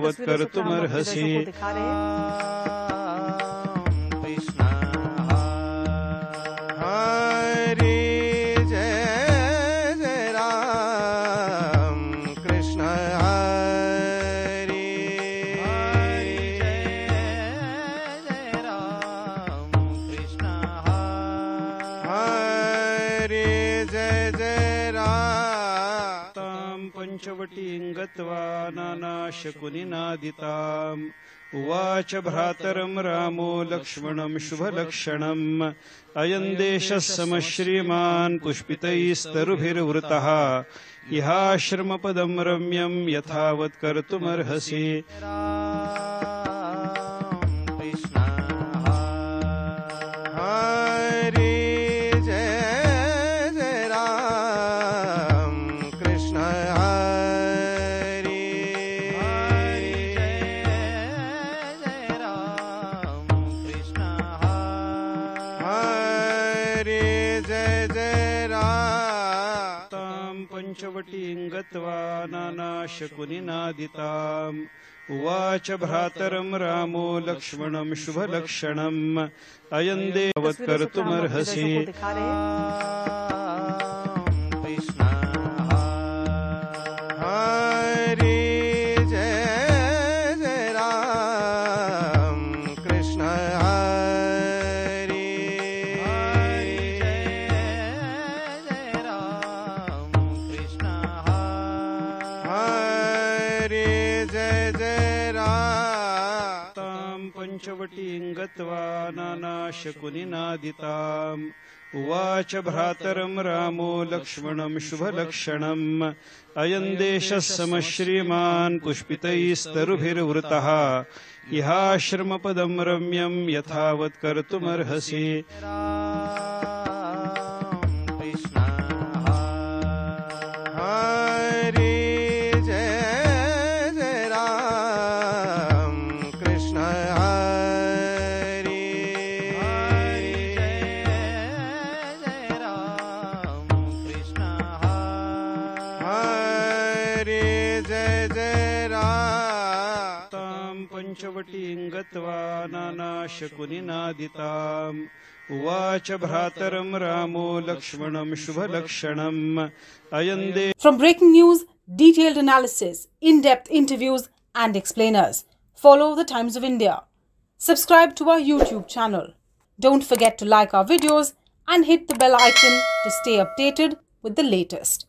कर्तुमर्हसि। पंचवटीं गत्वा नानाशकुनिनादिताम् उवाच भ्रातरं रामो लक्ष्मणं शुभलक्षणम् अयं देशः समश्रीमान् पुष्पितैस्तरुभिर्वृतः इहाश्रमपदं रम्यं यथावत् कर्तुमर्हसि। पंचवटीं गत्वा नानाशकुनिनादिताम् उवाच भ्रातरं रामो लक्ष्मणं शुभलक्षणम् अयं देशवत् कर्तुमर्हसि। पंचवटीं गत्वा नानाशकुनिनादिताम् उवाच भ्रातरं रामो लक्ष्मणं शुभलक्षणम् अयं देशः समश्रीमान् पुष्पितैस्तरुभिर्वृतः इहाश्रमपदं रम्यं यथावत् कर्तुमर्हसि। पंचवटीं गत्वा नानाशकुनिनादिताम् उवाच भ्रातरं रामो लक्ष्मणं शुभलक्षणम् अयं देशः। From breaking news, detailed analysis, in-depth interviews and explainers, follow the Times of India. Subscribe to our YouTube channel. Don't forget to like our videos and hit the bell icon to stay updated with the latest.